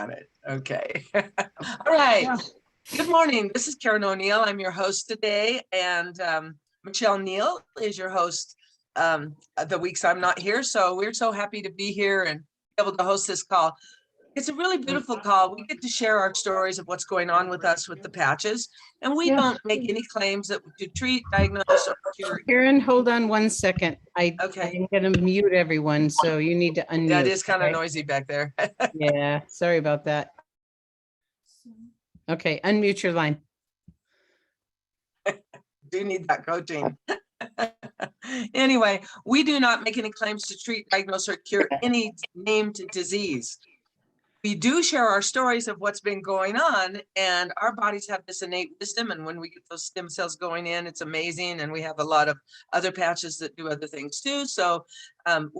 Got it. Okay. All right. Yeah. Good morning. This is Karen O'Neill. I'm your host today, and Michelle Neal is your host the weeks I'm not here. So we're so happy to be here and be able to host this call. It's a really beautiful call. We get to share our stories of what's going on with us with the patches, and we don't make any claims that to treat, diagnose, or cure. Karen, hold on 1 second. I'm Okay. going to mute everyone, so you need to unmute. That is kind of okay? noisy back there. Yeah, sorry about that. Okay, unmute your line. Do need that coaching. Anyway, we do not make any claims to treat, diagnose, or cure any named disease. We do share our stories of what's been going on, and our bodies have this innate wisdom. And when we get those stem cells going in, it's amazing. And we have a lot of other patches that do other things too. So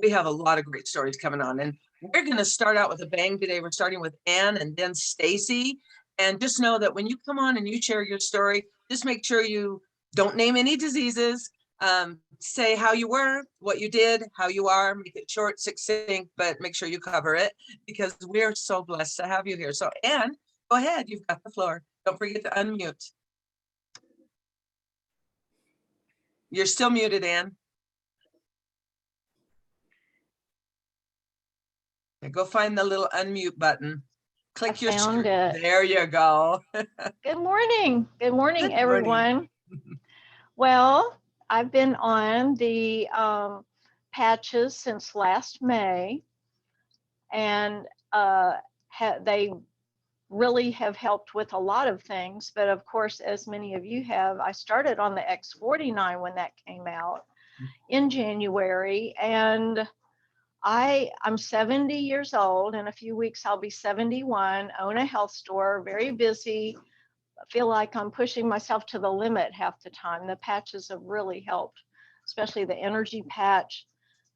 we have a lot of great stories coming on. And we're going to start out with a bang today. We're starting with Ann and then Stacey. And just know that when you come on and you share your story, just make sure you don't name any diseases. Say how you were, what you did, how you are, make it short, succinct, but make sure you cover it because we're so blessed to have you here. So Ann, go ahead, you've got the floor. Don't forget to unmute. You're still muted, Ann. Go find the little unmute button. Click your screen. There you go. Good morning. Good morning, Good everyone. Well, I've been on the patches since last May, and they really have helped with a lot of things. But of course, as many of you have, I started on the X49 when that came out in January, and I'm 70 years old. In a few weeks, I'll be 71, own a health store, very busy. I feel like I'm pushing myself to the limit half the time. The patches have really helped, especially the energy patch,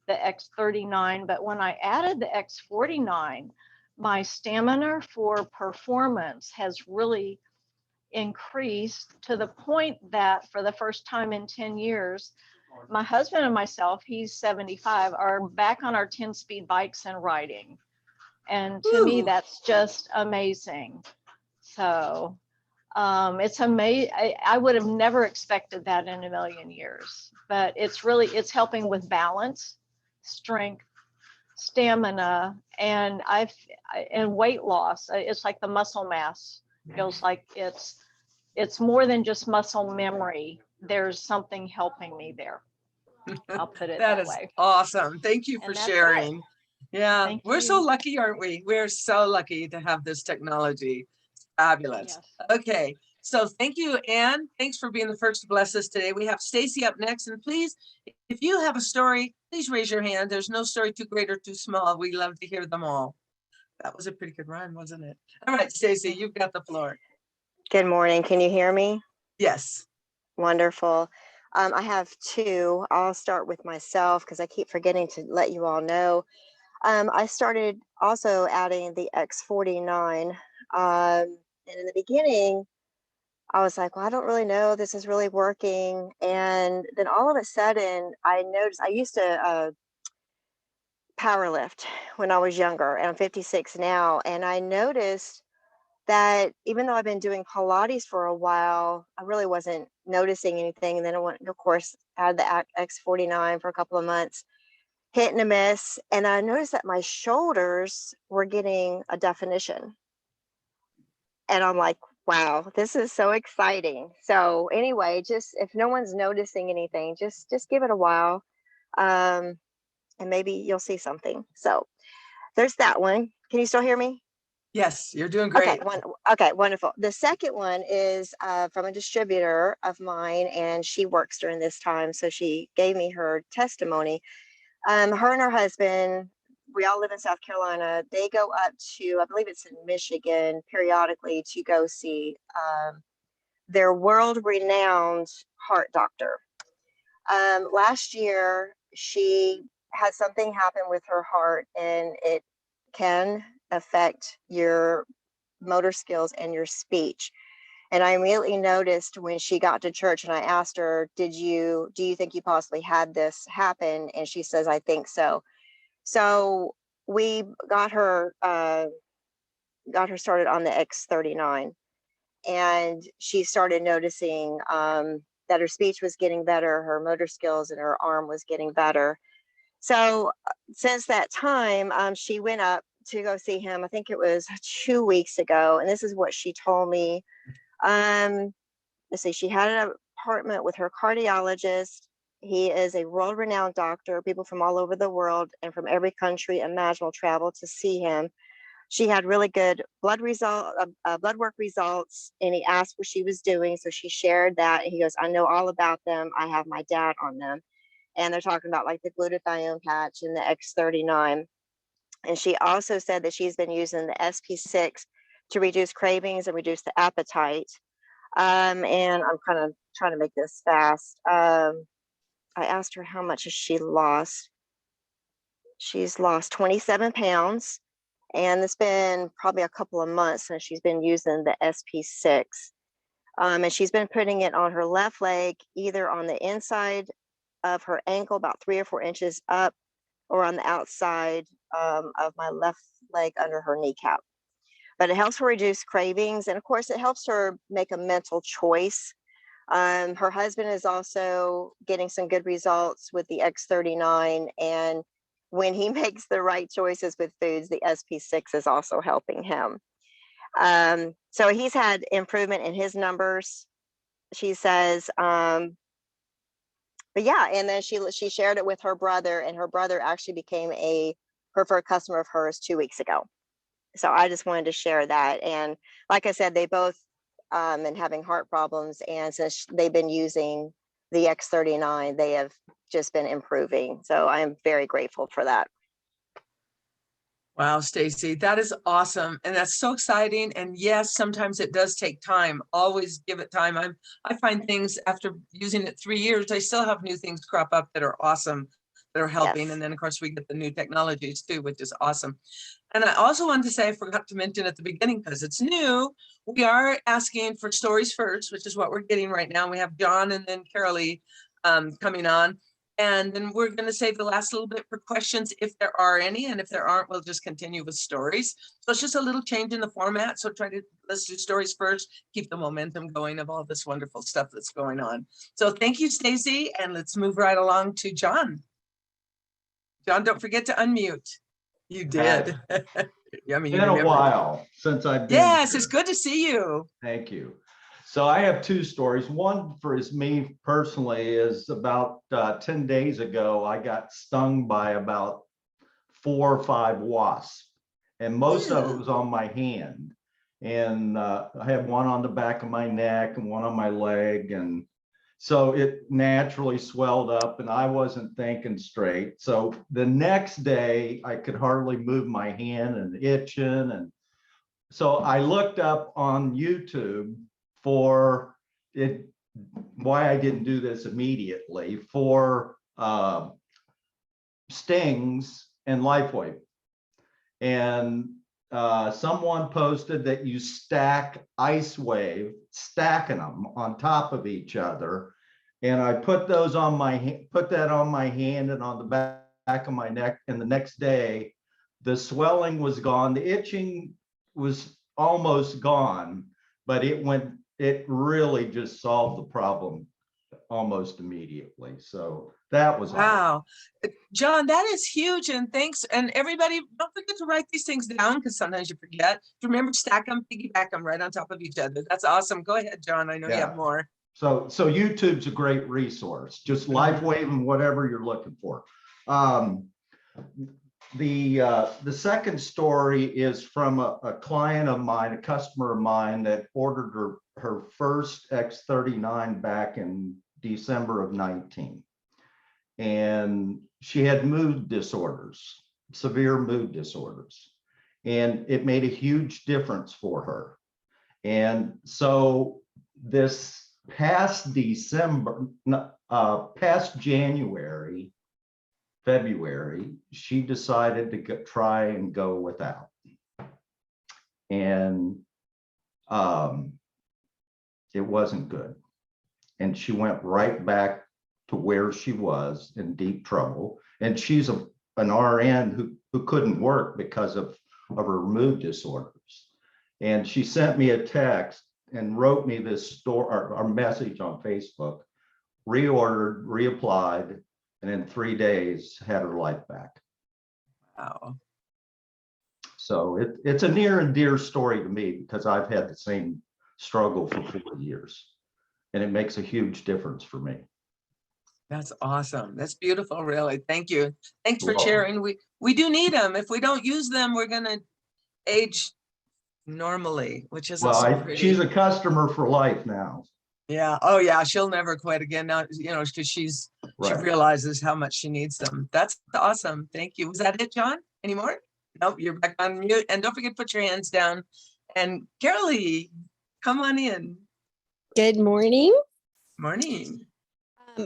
the X39. But when I added the X49, my stamina for performance has really increased to the point that for the first time in 10 years, my husband and myself, he's 75, are back on our 10-speed bikes and riding. And to me, that's just amazing. So it's amazing. I would have never expected that in a million years, but it's helping with balance, strength, stamina, and weight loss. It's like the muscle mass feels like it's more than just muscle memory. There's something helping me there. I'll put it that way. Awesome. Thank you for sharing. Yeah, Thank we're you. so lucky, aren't we? We're so lucky to have this technology. Fabulous. Yes. Okay, so thank you, Ann. Thanks for being the first to bless us today. We have Stacey up next, and please, if you have a story, please raise your hand. There's no story too great or too small. We love to hear them all. That was a pretty good rhyme, wasn't it? All right, Stacey, you've got the floor. Good morning. Can you hear me? Yes. Wonderful. I have two. I'll start with myself because I keep forgetting to let you all know. I started also adding the X49. And in the beginning, I was like, well, I don't really know. This is really working. And then all of a sudden, I noticed I used to power lift when I was younger, and I'm 56 now. And I noticed that even though I've been doing Pilates for a while, I really wasn't noticing anything. And then I went, of course, had the X49 for a couple of months, hit and a miss. And I noticed that my shoulders were getting a definition. And I'm like, wow, this is so exciting. So anyway, just if no one's noticing anything, just give it a while. And maybe you'll see something. So there's that one. Can you still hear me? Yes, you're doing great. Okay, wonderful. The second one is from a distributor of mine, and she works during this time. So she gave me her testimony. Her and her husband, we all live in South Carolina. They go up to, I believe it's in Michigan, periodically to go see their world-renowned heart doctor. Last year, she had something happen with her heart, and it can affect your motor skills and your speech. And I immediately noticed when she got to church and I asked her, do you think you possibly had this happen? And she says, I think so. So we got her got her started on the X39, and she started noticing that her speech was getting better, her motor skills and her arm was getting better. So since that time, she went up to go see him. I think it was 2 weeks ago, and this is what she told me. Let's see, she had an appointment with her cardiologist. He is a world-renowned doctor. People from all over the world and from every country imaginable travel to see him. She had really good blood work results, and he asked what she was doing. So she shared that. He goes, I know all about them. I have my dad on them. And they're talking about like the glutathione patch and the X39. And she also said that she's been using the SP6 to reduce cravings and reduce the appetite. And I'm kind of trying to make this fast. I asked her how much has she lost. She's lost 27 pounds. And it's been probably a couple of months since she's been using the SP6. And she's been putting it on her left leg, either on the inside of her ankle, about 3 or 4 inches up, or on the outside of my left leg under her kneecap. But it helps her reduce cravings. And of course, it helps her make a mental choice. Her husband is also getting some good results with the X39. And when he makes the right choices with foods, the SP6 is also helping him. So he's had improvement in his numbers, she says. But yeah, and then she shared it with her brother, and her brother actually became a preferred customer of hers 2 weeks ago. So I just wanted to share that. And like I said, they both been having heart problems, and since they've been using the X39, they have just been improving. So I'm very grateful for that. Wow, Stacey, that is awesome. And that's so exciting. And yes, sometimes it does take time. Always give it time. I find things after using it 3 years, I still have new things crop up that are awesome, that are helping. Yes. And then of course we get the new technologies too, which is awesome. And I also wanted to say, I forgot to mention at the beginning, because it's new, we are asking for stories first, which is what we're getting right now. We have John and then Carolee coming on. And then we're going to save the last little bit for questions if there are any. And if there aren't, we'll just continue with stories. So it's just a little change in the format. So let's do stories first, keep the momentum going of all this wonderful stuff that's going on. So thank you, Stacey. And let's move right along to John. John, don't forget to unmute. You did. I mean, It's been a while since I've been Yes, here. it's good to see you. Thank you. So I have 2 stories. One for me personally is about 10 days ago, I got stung by about 4 or 5 wasps, and most of it was on my hand. And I had one on the back of my neck and one on my leg. And so it naturally swelled up, and I wasn't thinking straight. So the next day I could hardly move my hand and itching. And so I looked up on YouTube for it, why I didn't do this immediately, for stings and LifeWave. And someone posted that you stack IceWave, stacking them on top of each other. And I put those on put that on my hand and on the back of my neck. And the next day, the swelling was gone. The itching was almost gone, but it really just solved the problem almost immediately. So that was wow. John, that is huge. And thanks. And everybody, don't forget to write these things down, because sometimes you forget. Remember, stack them, piggyback them right on top of each other. That's awesome. Go ahead, John. I know you have more. So YouTube's a great resource. Just LifeWave and whatever you're looking for. The second story is from a client of mine, a customer of mine that ordered her first X39 back in December of 19. And she had mood disorders, severe mood disorders. And it made a huge difference for her. And so this past February, she decided to try and go without. And it wasn't good. And she went right back to where she was in deep trouble. And she's an RN who couldn't work because of her mood disorders. And she sent me a text and wrote me this story or message on Facebook, reordered, reapplied, and in 3 days had her life back. Wow. So it's a near and dear story to me because I've had the same struggle for 4 years, and it makes a huge difference for me. That's awesome. That's beautiful, really. Thank you. Thanks for You're welcome. sharing. We do need them. If we don't use them, we're gonna age normally, which isn't so Well, pretty. she's a customer for life now. Yeah. Oh, yeah. She'll never quit again now, you know, because she Right. realizes how much she needs them. That's awesome. Thank you. Was that it, John? Any more? Nope. You're back on mute. And don't forget to put your hands down. And Carolee, come on in. Good morning. Morning.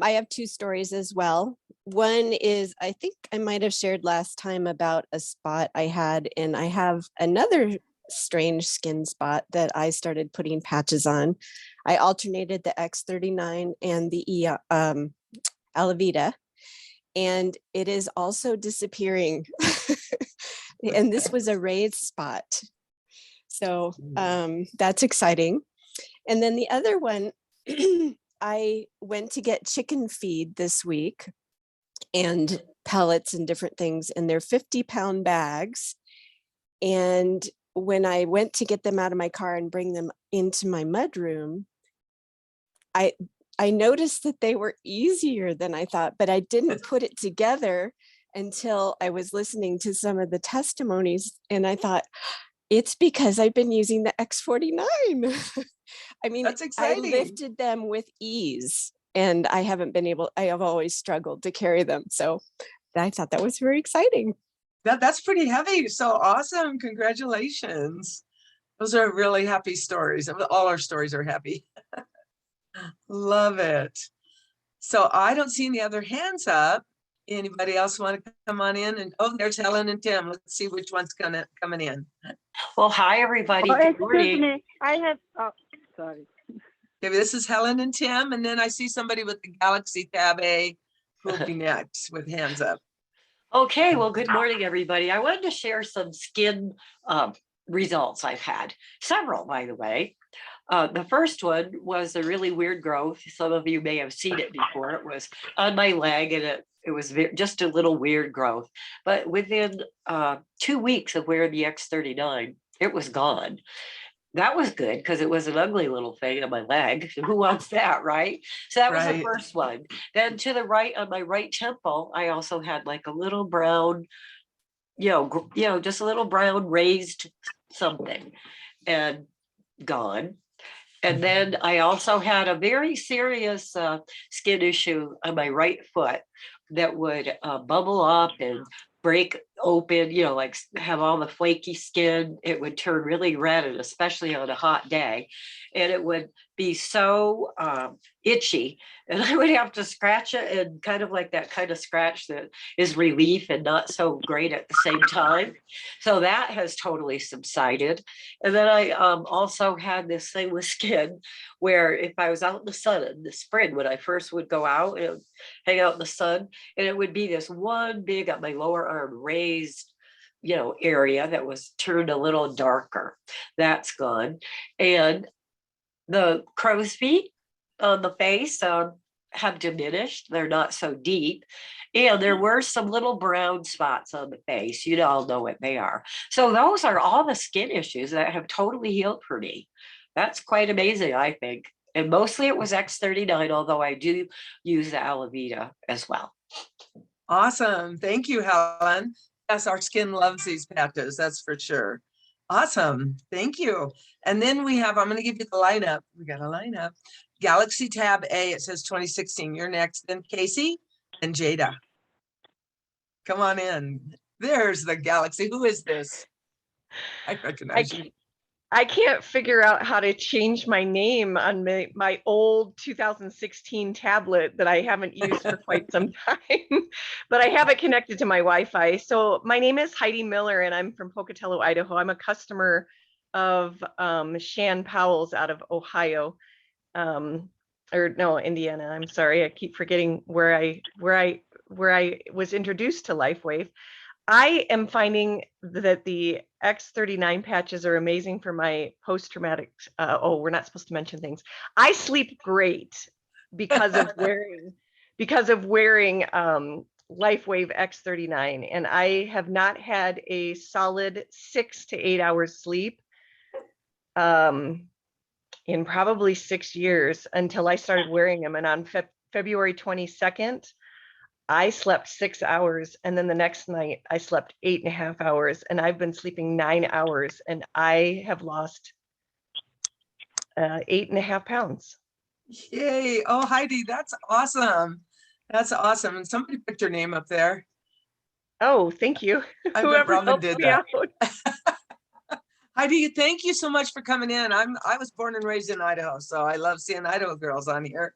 I have two stories as well. One is, I think I might have shared last time about a spot I had, and I have another strange skin spot that I started putting patches on. I alternated the X39 and the Alavita, and it is also disappearing. And this was a raised spot. So that's exciting. And then the other one, I went to get chicken feed this week and pellets and different things, and they're 50-pound bags. And when I went to get them out of my car and bring them into my mudroom, I noticed that they were easier than I thought, but I didn't put it together until I was listening to some of the testimonies, and I thought, it's because I've been using the X49. I mean, That's I exciting. lifted them with ease, and I have always struggled to carry them. So I thought that was very exciting. That's pretty heavy. So awesome. Congratulations. Those are really happy stories. All our stories are happy. Love it. So I don't see any other hands up. Anybody else want to come on in? And oh, there's Helen and Tim. Let's see which one's coming in. Well, hi, everybody. Oh, Good excuse morning. me. I have, oh, sorry. Okay, this is Helen and Tim, and then I see somebody with the Galaxy Tab A who will be next with hands up. Okay, well, good morning, everybody. I wanted to share some skin results I've had. Several, by the way. The first one was a really weird growth. Some of you may have seen it before. It was on my leg, and it was just a little weird growth. But within 2 weeks of wearing the X39, it was gone. That was good because it was an ugly little thing on my leg. Who wants that, right? So that was the Right. first one. Then to the right, on my right temple, I also had like a little brown, just a little brown raised something, and gone. And then I also had a very serious skin issue on my right foot that would bubble up and break open, like have all the flaky skin. It would turn really red, and especially on a hot day. And it would be so itchy, and I would have to scratch it, and kind of like that kind of scratch that is relief and not so great at the same time. So that has totally subsided. And then I also had this thing with skin where if I was out in the sun in the spring, when I first would go out and hang out in the sun, and it would be this one big on my lower arm raised area that was turned a little darker. That's gone. And the crow's feet on the face have diminished. They're not so deep. And there were some little brown spots on the face. You all know what they are. So those are all the skin issues that have totally healed for me. That's quite amazing, I think. And mostly it was X39, although I do use the Alavita as well. Awesome. Thank you, Helen. Yes, our skin loves these patches, that's for sure. Awesome. Thank you. And then we have, I'm going to give you the lineup. We got a lineup. Galaxy Tab A, it says 2016. You're next. Then Casey and Jada. Come on in. There's the Galaxy. Who is this? I recognize you. I can't figure out how to change my name on my old 2016 tablet that I haven't used for quite some time, but I have it connected to my Wi-Fi. So my name is Heidi Miller, and I'm from Pocatello, Idaho. I'm a customer of Shan Powell's out of Ohio, or no, Indiana. I'm sorry, I keep forgetting where I was introduced to LifeWave. I am finding that the X39 patches are amazing for my post-traumatic. Oh, we're not supposed to mention things. I sleep great because of wearing LifeWave X39, and I have not had a solid 6 to 8 hours sleep in probably 6 years until I started wearing them. And on February 22nd, I slept 6 hours, and then the next night I slept 8.5 hours, and I've been sleeping 9 hours, and I have lost 8.5 pounds. Yay. Oh, Heidi, that's awesome. That's awesome. And somebody put your name up there. Oh, thank you. I bet Whoever Robin helped did me that. out. Heidi, thank you so much for coming in. I was born and raised in Idaho, so I love seeing Idaho girls on here.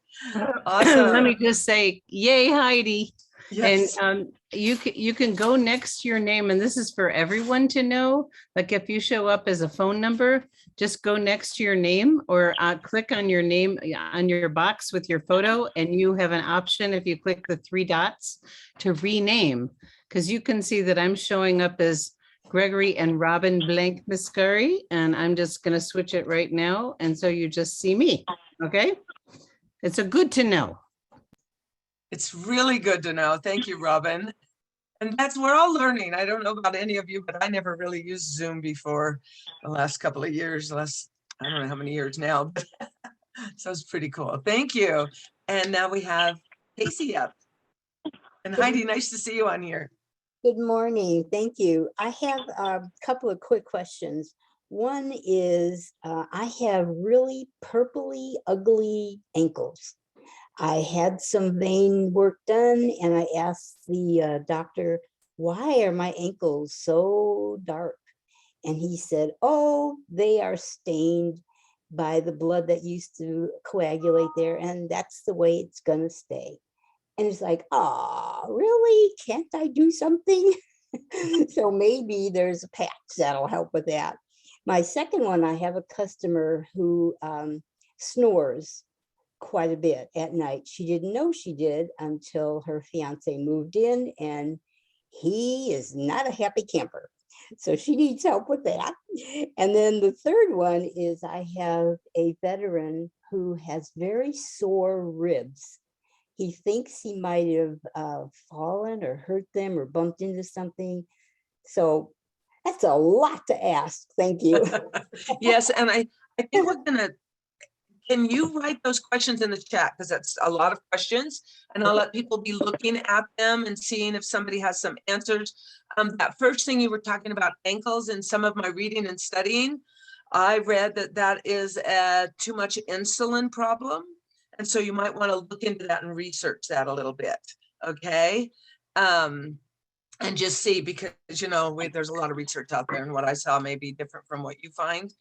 Awesome. Let me just say, yay, Heidi. Yes. And you can go next to your name, and this is for everyone to know. Like if you show up as a phone number, just go next to your name or click on your name on your box with your photo, and you have an option if you click the 3 dots to rename, because you can see that I'm showing up as Gregory and Robin Blank Miscuri, and I'm just going to switch it right now. And so you just see me. Okay. It's a good to know. It's really good to know. Thank you, Robin. And we're all learning. I don't know about any of you, but I never really used Zoom before the last couple of years. I don't know how many years now, but so it's pretty cool. Thank you. And now we have Casey up. And Heidi, nice to see you on here. Good morning. Thank you. I have a couple of quick questions. One is I have really purpley, ugly ankles. I had some vein work done, and I asked the doctor, why are my ankles so dark? And he said, oh, they are stained by the blood that used to coagulate there, and that's the way it's gonna stay. And it's like, oh, really? Can't I do something? So maybe there's a patch that'll help with that. My second one, I have a customer who snores quite a bit at night. She didn't know she did until her fiance moved in, and he is not a happy camper. So she needs help with that. And then the third one is I have a veteran who has very sore ribs. He thinks he might have fallen or hurt them or bumped into something. So that's a lot to ask. Thank you. Yes, and I think we're gonna, can you write those questions in the chat? Because that's a lot of questions, and I'll let people be looking at them and seeing if somebody has some answers. That first thing you were talking about, ankles, in some of my reading and studying, I read that is a too much insulin problem. And so you might want to look into that and research that a little bit, okay? And just see, because, you know, there's a lot of research out there, and what I saw may be different from what you find.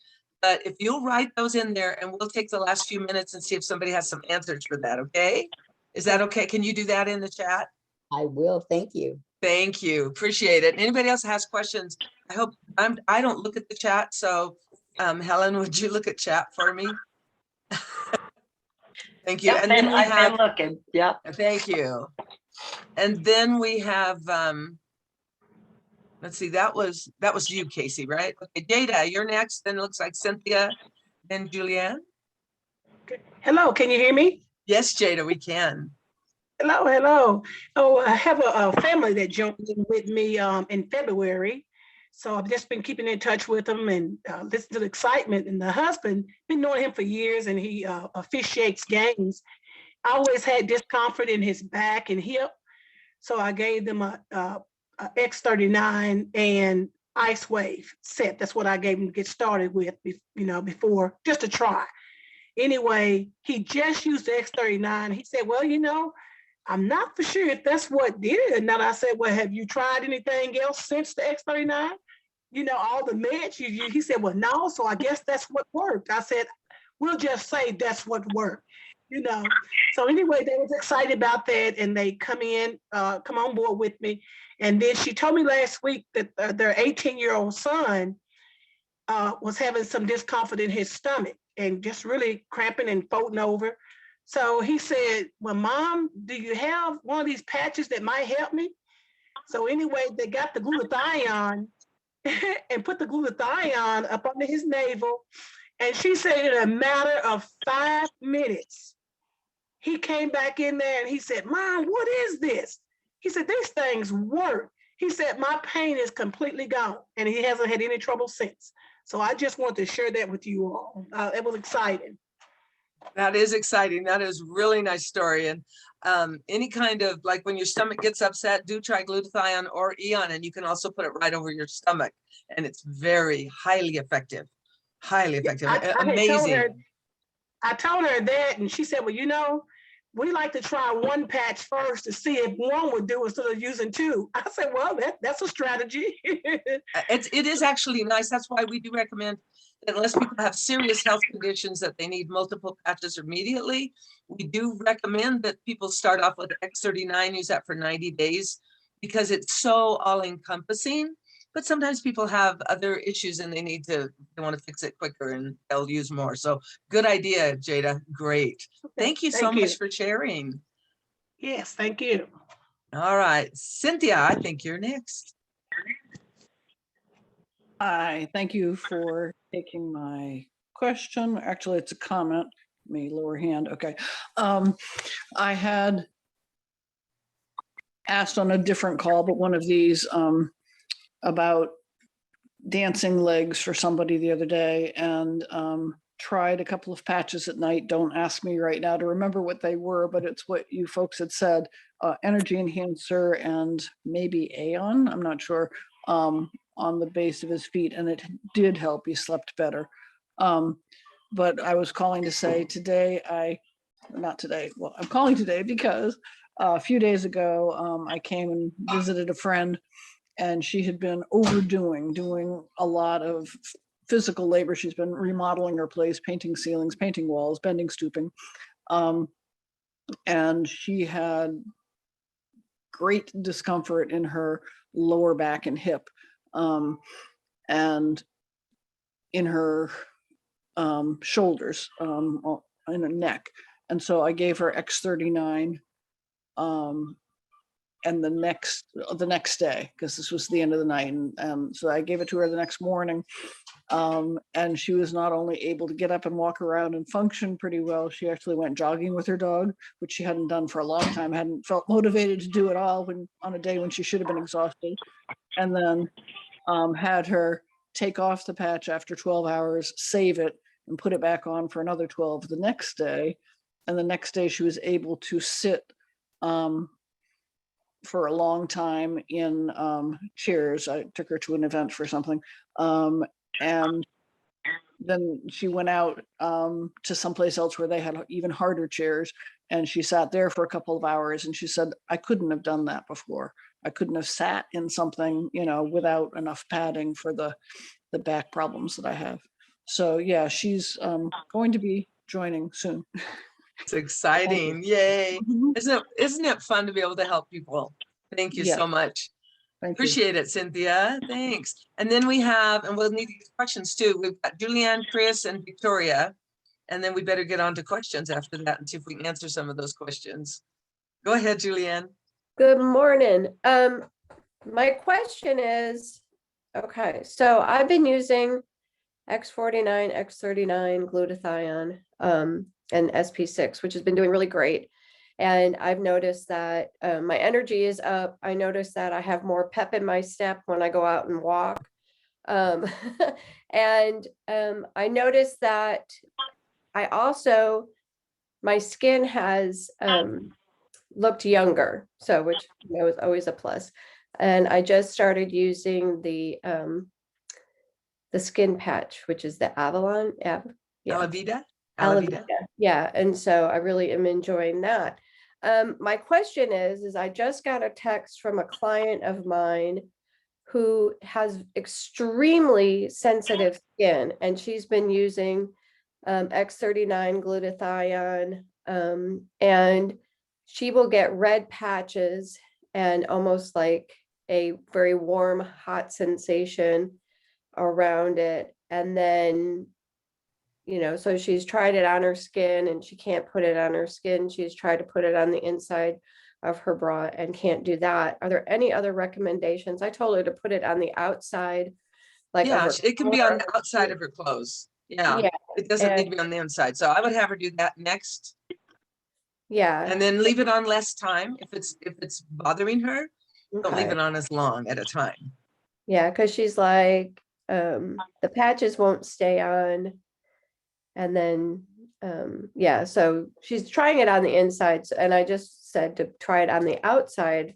But if you'll write those in there, and we'll take the last few minutes and see if somebody has some answers for that, okay? Is that okay? Can you do that in the chat? I will, thank you. Thank you, appreciate it. Anybody else has questions? I hope, I don't look at the chat, so Helen, would you look at chat for me? Thank you. Yep, And then we I've have, been looking. Yep. thank you. And then we have, let's see, that was you, Casey, right? Okay, Jada, you're next. Then it looks like Cynthia, then Julianne. Hello, can you hear me? Yes, Jada, we can. Hello, hello. Oh, I have a family that joined in with me in February. So I've just been keeping in touch with them and listen to the excitement. And the husband, been knowing him for years, and he officiates games. I always had discomfort in his back and hip. So I gave them a X39 and Ice Wave set. That's what I gave him to get started with, before, just to try. Anyway, he just used the X39. He said, well, I'm not for sure if that's what did it or not. I said, well, have you tried anything else since the X39? All the meds you use. He said, well, no, so I guess that's what worked. I said, we'll just say that's what worked, So anyway, they was excited about that, and they come on board with me. And then she told me last week that their 18-year-old son was having some discomfort in his stomach and just really cramping and folding over. So he said, well, Mom, do you have one of these patches that might help me? So anyway, they got the glutathione and put the glutathione up under his navel. And she said in a matter of 5 minutes, he came back in there and he said, Mom, what is this? He said, these things work. He said, my pain is completely gone. And he hasn't had any trouble since. So I just wanted to share that with you all. It was exciting. That is exciting. That is really nice story. And any kind of, like when your stomach gets upset, do try glutathione or Eon, and you can also put it right over your stomach. And it's very highly effective. Highly effective. Amazing. I told her that, and she said, well, you know, we like to try one patch first to see if one would do instead of using two. I said, well, that's a strategy. It is actually nice. That's why we do recommend that unless people have serious health conditions that they need multiple patches immediately, we do recommend that people start off with X39, use that for 90 days because it's so all-encompassing. But sometimes people have other issues and they want to fix it quicker and they'll use more. So good idea, Jada. Great. Thank you so much for sharing. Yes, thank you. All right, Cynthia, I think you're next. Hi, thank you for taking my question. Actually, it's a comment. Let me lower hand. Okay. I had asked on a different call, but one of these about dancing legs for somebody the other day, and tried a couple of patches at night. Don't ask me right now to remember what they were, but it's what you folks had said, energy enhancer and maybe Aeon, I'm not sure, on the base of his feet, and it did help. He slept better. But I was calling to say today, not today, well, I'm calling today because a few days ago, I came and visited a friend, and she had been doing a lot of physical labor. She's been remodeling her place, painting ceilings, painting walls, bending, stooping. And she had great discomfort in her lower back and hip, and in her shoulders, in her neck. And so I gave her X39, and the next day, because this was the end of the night, and so I gave it to her the next morning, and she was not only able to get up and walk around and function pretty well, she actually went jogging with her dog, which she hadn't done for a long time, hadn't felt motivated to do it all on a day when she should have been exhausted, and then had her take off the patch after 12 hours, save it, and put it back on for another 12 the next day. And the next day she was able to sit for a long time in chairs. I took her to an event for something. And then she went out to someplace else where they had even harder chairs. And she sat there for a couple of hours, and she said, I couldn't have done that before. I couldn't have sat in something, without enough padding for the back problems that I have. So yeah, she's going to be joining soon. It's exciting. Yay. Isn't it fun to be able to help people? Thank you so much. Appreciate it, Cynthia. Thanks. And then we have, and we'll need to get questions too. We've got Julianne, Chris, and Victoria. And then we better get on to questions after that and see if we can answer some of those questions. Go ahead, Julianne. Good morning. My question is, okay, so I've been using X49, X39, glutathione, and SP6, which has been doing really great. And I've noticed that my energy is up. I noticed that I have more pep in my step when I go out and walk. And I noticed that my skin has looked younger, so which was always a plus. And I just started using the skin patch, which is the Avalon. Alavida. Yeah, and so I really am enjoying that. My question is I just got a text from a client of mine who has extremely sensitive skin, and she's been using X39 glutathione, and she will get red patches and almost like a very warm, hot sensation around it. And then, so she's tried it on her skin and she can't put it on her skin. She's tried to put it on the inside of her bra and can't do that. Are there any other recommendations? I told her to put it on the outside, like of Yeah, her it can be on collar. the outside of her clothes. Yeah, Yeah, it doesn't need and to be on the inside. So I would have her do that next, yeah, and then leave it on less time. If it's bothering her, don't leave okay. it on as long at a time. Yeah, because she's like, the patches won't stay on. And then, yeah, so she's trying it on the inside. And I just said to try it on the outside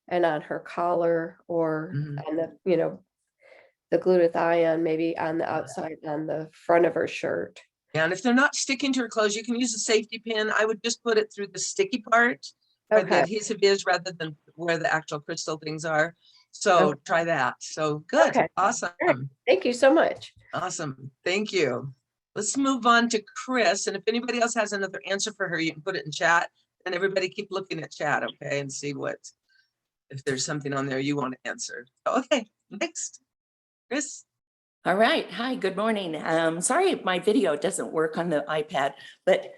and on her collar or Mhm. on the, the glutathione, maybe on the outside, on the front of her shirt. And if they're not sticking to her clothes, you can use a safety pin. I would just put it through the sticky part where the Okay. adhesive is rather than where the actual crystal things are. So Okay. try that. So good. Okay. Awesome. All right. Thank you so much. Awesome. Thank you. Let's move on to Chris. And if anybody else has another answer for her, you can put it in chat, and everybody keep looking at chat, okay, and see if there's something on there you want to answer. Okay, next. Chris. All right. Hi, good morning. Sorry if my video doesn't work on the iPad, but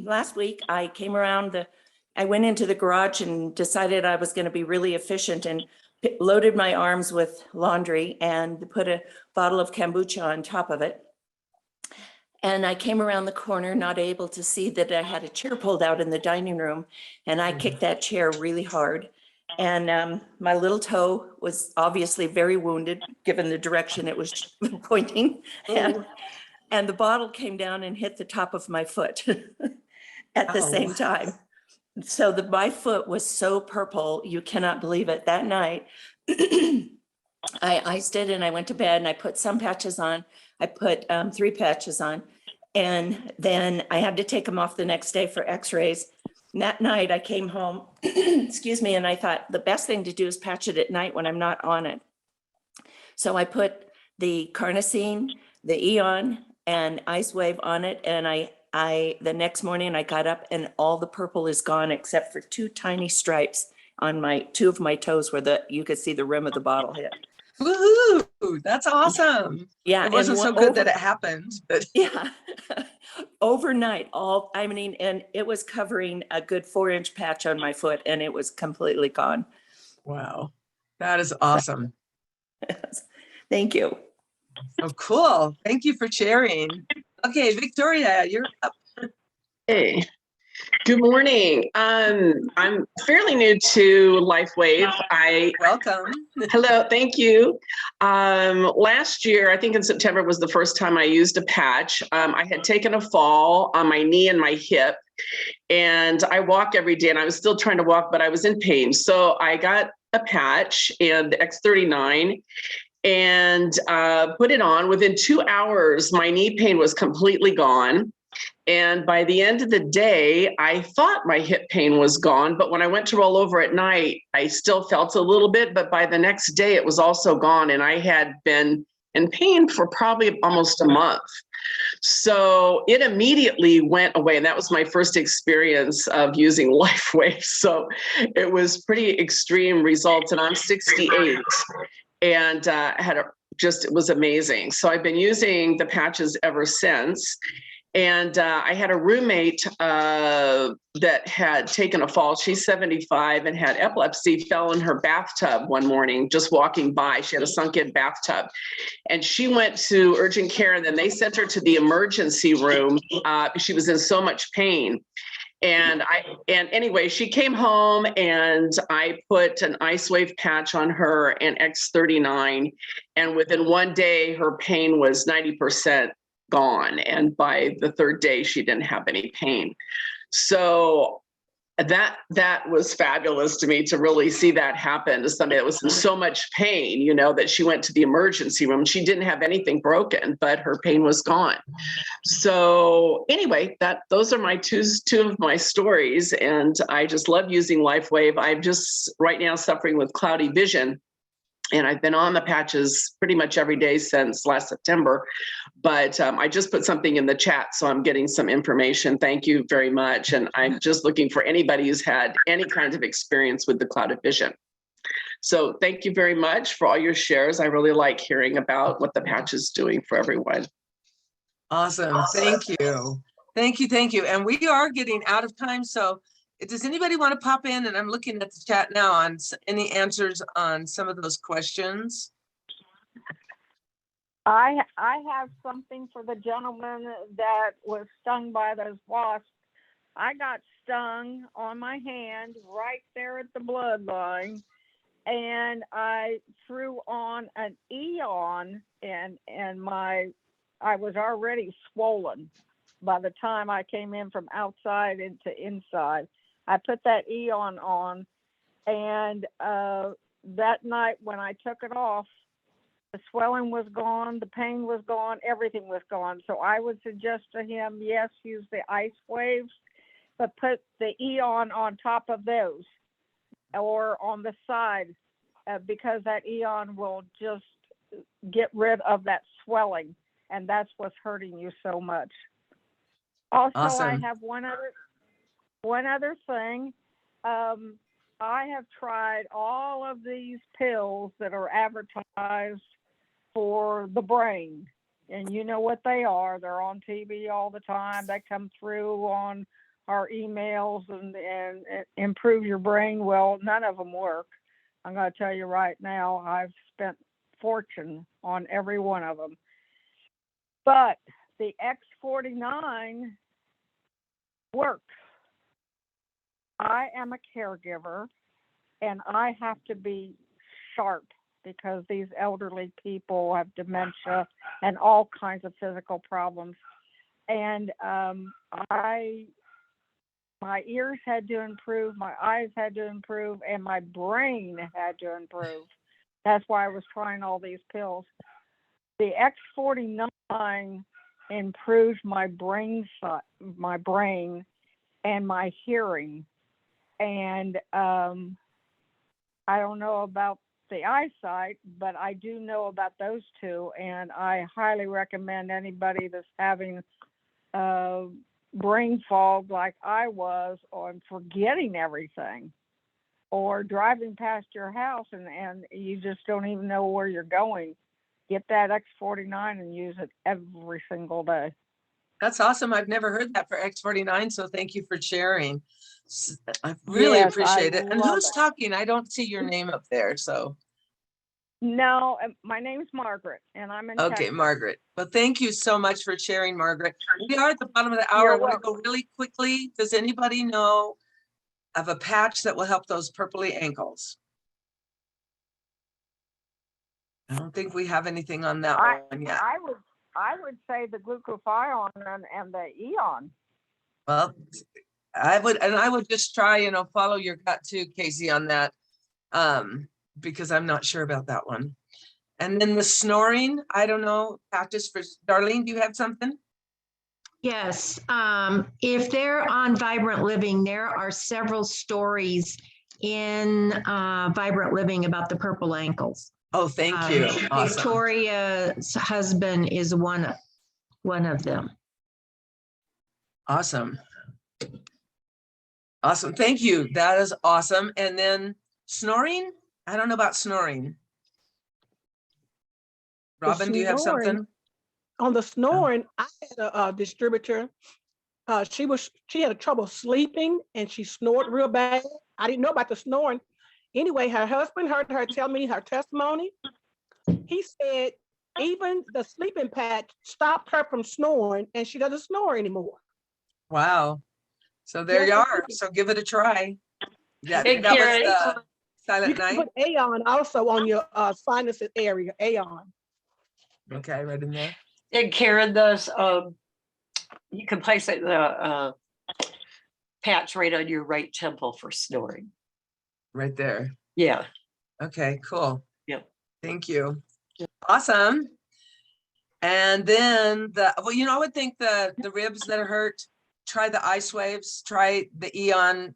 last week I came around I went into the garage and decided I was going to be really efficient and loaded my arms with laundry and put a bottle of kombucha on top of it. And I came around the corner, not able to see that I had a chair pulled out in the dining room, and I kicked that chair really hard. And my little toe was obviously very wounded, given the direction it was pointing. And the bottle came down and hit the top of my foot at the same time. So my foot was so purple, you cannot believe it. That night, I iced it and I went to bed and I put some patches on. I put 3 patches on. And then I had to take them off the next day for x-rays. And that night I came home, excuse me, and I thought the best thing to do is patch it at night when I'm not on it. So I put the carnosine, the Eon, and Ice Wave on it. And the next morning I got up and all the purple is gone except for 2 tiny stripes on 2 of my toes where you could see the rim of the bottle hit. Woohoo! That's awesome. Yeah, it wasn't so good that it happened, but yeah, overnight, and it was covering a good 4-inch patch on my foot, and it was completely gone. Wow, that is awesome. Thank you. Oh, cool. Thank you for sharing. Okay, Victoria, you're up. Hey. Good morning. I'm fairly new to LifeWave. Welcome. Hello, thank you. Last year, I think in September was the first time I used a patch. I had taken a fall on my knee and my hip, and I walk every day, and I was still trying to walk, but I was in pain. So I got a patch and the X39 and put it on. Within 2 hours, my knee pain was completely gone. And by the end of the day, I thought my hip pain was gone, but when I went to roll over at night, I still felt a little bit, but by the next day it was also gone. And I had been in pain for probably almost a month. So it immediately went away. And that was my first experience of using LifeWave. So it was pretty extreme results. And I'm 68 and it was amazing. So I've been using the patches ever since. And I had a roommate that had taken a fall. She's 75 and had epilepsy, fell in her bathtub one morning, just walking by. She had a sunken bathtub. And she went to urgent care, and then they sent her to the emergency room. She was in so much pain. And anyway, she came home and I put an Ice Wave patch on her and X39. And within 1 day, her pain was 90% gone. And by the 3rd day, she didn't have any pain. So that was fabulous to me to really see that happen to somebody that was in so much pain, that she went to the emergency room. She didn't have anything broken, but her pain was gone. So anyway, those are my two of my stories. And I just love using LifeWave. I'm just right now suffering with cloudy vision. And I've been on the patches pretty much every day since last September, but I just put something in the chat, so I'm getting some information. Thank you very much. And I'm just looking for anybody who's had any kind of experience with the clouded vision. So thank you very much for all your shares. I really like hearing about what the patch is doing for everyone. Awesome. Thank you. Thank you. Thank you. And we are getting out of time. So Does anybody want to pop in? And I'm looking at the chat now on any answers on some of those questions. I have something for the gentleman that was stung by those wasps. I got stung on my hand right there at the bloodline, and I threw on an Eon, and I was already swollen by the time I came in from outside into inside. I put that Eon on, and that night when I took it off, the swelling was gone, the pain was gone, everything was gone. So I would suggest to him, yes, use the ice waves, but put the Eon on top of those or on the side, because that Eon will just get rid of that swelling, and that's what's hurting you so much. Also, I Awesome. have one other thing. I have tried all of these pills that are advertised for the brain, and you know what they are. They're on TV all the time. They come through on our emails and improve your brain. Well, none of them work. I'm going to tell you right now, I've spent fortune on every one of them. But the X49 works. I am a caregiver, and I have to be sharp because these elderly people have dementia and all kinds of physical problems. And my ears had to improve, my eyes had to improve, and my brain had to improve. That's why I was trying all these pills. The X49 improves my brain and my hearing. And I don't know about the eyesight, but I do know about those two, and I highly recommend anybody that's having brain fog like I was, or forgetting everything, or driving past your house and you just don't even know where you're going. Get that X49 and use it every single day. That's awesome. I've never heard that for X49, so thank you for sharing. I really appreciate it. And who's talking? I don't see your name up there, so. No, my name's Margaret, and I'm in Okay, Texas. Margaret. Well, thank you so much for sharing, Margaret. We are at the bottom of the hour. I want to go really quickly. Does anybody know of a patch that will help those purpley ankles? I don't think we have anything on that one yet. I would say the glutathione and the Eon. Well, I would just try, follow your gut too, Casey, on that, because I'm not sure about that one. And then the snoring, I don't know, practice for Darlene, do you have something? Yes, if they're on Vibrant Living, there are several stories in Vibrant Living about the purple ankles. Oh, thank you. Awesome. Victoria's husband is one of them. Awesome. Awesome. Thank you. That is awesome. And then snoring? I don't know about snoring. Robin, do you have something? On the snoring, I had a distributor. She had trouble sleeping and she snored real bad. I didn't know about the snoring. Anyway, her husband heard her tell me her testimony. He said even the sleeping patch stopped her from snoring, and she doesn't snore anymore. Wow. So there you are. So give it a try. Yeah, Hey, that Karen. was Silent You can Night. put Aeon also on your sinuses area, Aeon. Okay, right in there. And Karen, those you can place it the patch right on your right temple for snoring. Right there. Yeah. Okay, cool. Yep. Thank you. Awesome. And then I would think the ribs that are hurt, try the ice waves, try the Eon,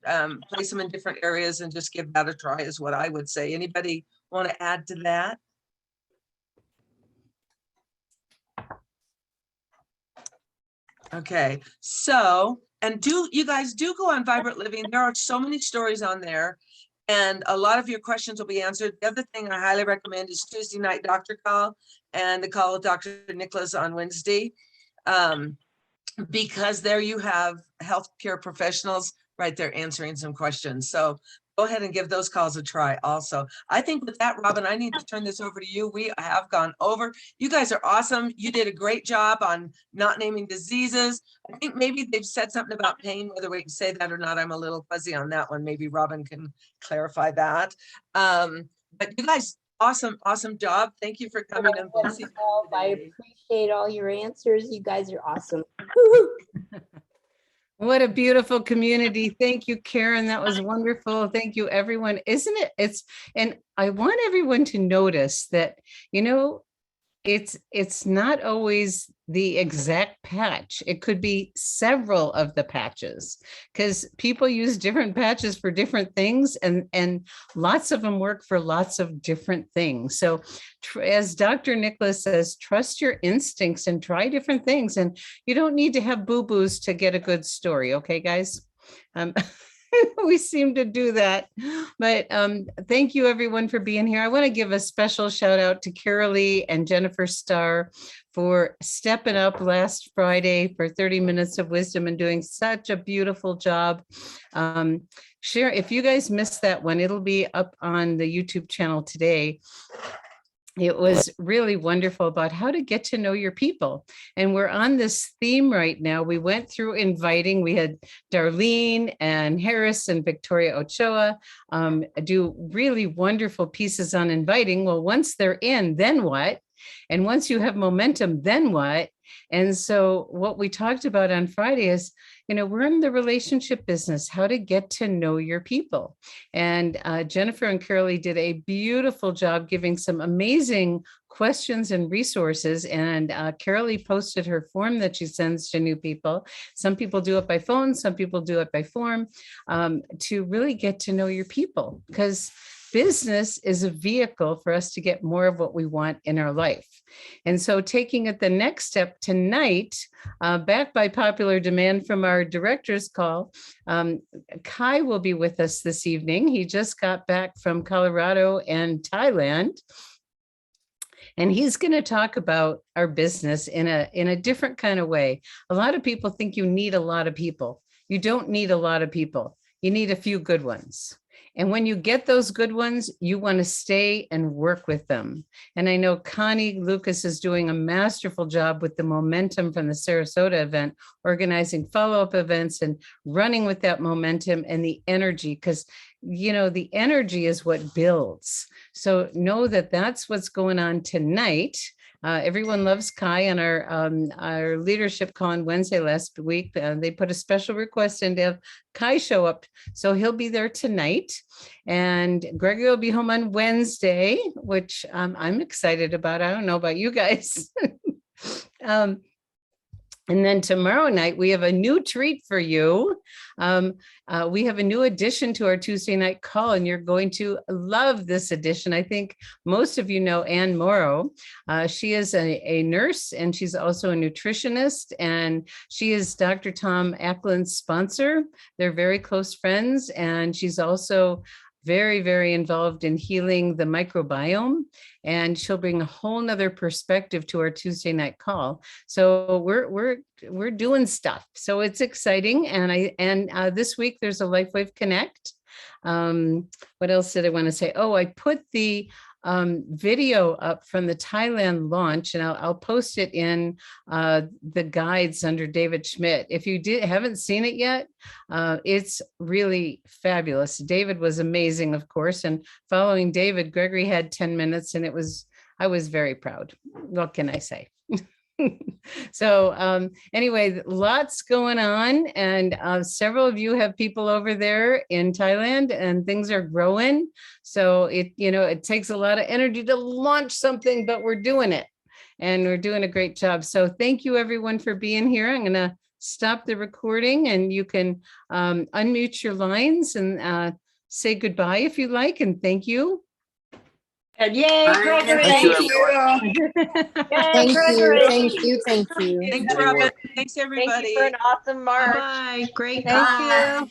place them in different areas and just give that a try is what I would say. Anybody want to add to that? Okay, so, and you guys do go on Vibrant Living. There are so many stories on there, and a lot of your questions will be answered. The other thing I highly recommend is Tuesday night doctor call and the call with Dr. Nicholas on Wednesday, because there you have healthcare professionals right there answering some questions. So go ahead and give those calls a try also. I think with that, Robin, I need to turn this over to you. We have gone over. You guys are awesome. You did a great job on not naming diseases. I think maybe they've said something about pain, whether we can say that or not. I'm a little fuzzy on that one. Maybe Robin can clarify that. But you guys, awesome job. Thank you for coming and blessing. I appreciate all your answers. You guys are awesome. What a beautiful community. Thank you, Karen. That was wonderful. Thank you, everyone. Isn't it? And I want everyone to notice that, it's not always the exact patch. It could be several of the patches because people use different patches for different things, and lots of them work for lots of different things. So as Dr. Nicholas says, trust your instincts and try different things. And you don't need to have boo-boos to get a good story. Okay, guys? We seem to do that, but thank you everyone for being here. I want to give a special shout out to Carolee and Jennifer Starr for stepping up last Friday for 30 minutes of wisdom and doing such a beautiful job. Share, if you guys missed that one, it'll be up on the YouTube channel today. It was really wonderful about how to get to know your people. And we're on this theme right now. We went through inviting. We had Darlene and Harris and Victoria Ochoa do really wonderful pieces on inviting. Well, once they're in, then what? And once you have momentum, then what? And so what we talked about on Friday is, we're in the relationship business, how to get to know your people. And Jennifer and Carolee did a beautiful job giving some amazing questions and resources. And Carolee posted her form that she sends to new people. Some people do it by phone, some people do it by form, to really get to know your people, because business is a vehicle for us to get more of what we want in our life. And so taking it the next step tonight, backed by popular demand from our director's call, Kai will be with us this evening. He just got back from Colorado and Thailand. And he's going to talk about our business in a different kind of way. A lot of people think you need a lot of people. You don't need a lot of people. You need a few good ones. And when you get those good ones, you want to stay and work with them. And I know Connie Lucas is doing a masterful job with the momentum from the Sarasota event, organizing follow-up events and running with that momentum and the energy, because the energy is what builds. So know that that's what's going on tonight. Everyone loves Kai. On our leadership call on Wednesday last week, they put a special request in to have Kai show up. So he'll be there tonight. And Gregory will be home on Wednesday, which I'm excited about. I don't know about you guys. And then tomorrow night, we have a new treat for you. We have a new addition to our Tuesday night call, and you're going to love this edition. I think most of you know Ann Morrow. She is a nurse, and she's also a nutritionist, and she is Dr. Tom Ackland's sponsor. They're very close friends, and she's also very, very involved in healing the microbiome, and she'll bring a whole nother perspective to our Tuesday night call. So we're doing stuff. So it's exciting. And this week there's a LifeWave Connect. What else did I want to say? Oh, I put the video up from the Thailand launch, and I'll post it in the guides under David Schmidt. If you haven't seen it yet, it's really fabulous. David was amazing, of course, and following David, Gregory had 10 minutes, and I was very proud. What can I say? So anyway, lots going on, and several of you have people over there in Thailand, and things are growing. So it takes a lot of energy to launch something, but we're doing it, and we're doing a great job. So thank you everyone for being here. I'm going to stop the recording, and you can unmute your lines and say goodbye if you like, and thank you. And yay, Gregory! Thank Yay, Thank Gregory! you. Thanks, Robin. Thanks, everybody. Thank you for an awesome march. Bye. Great. Thank you.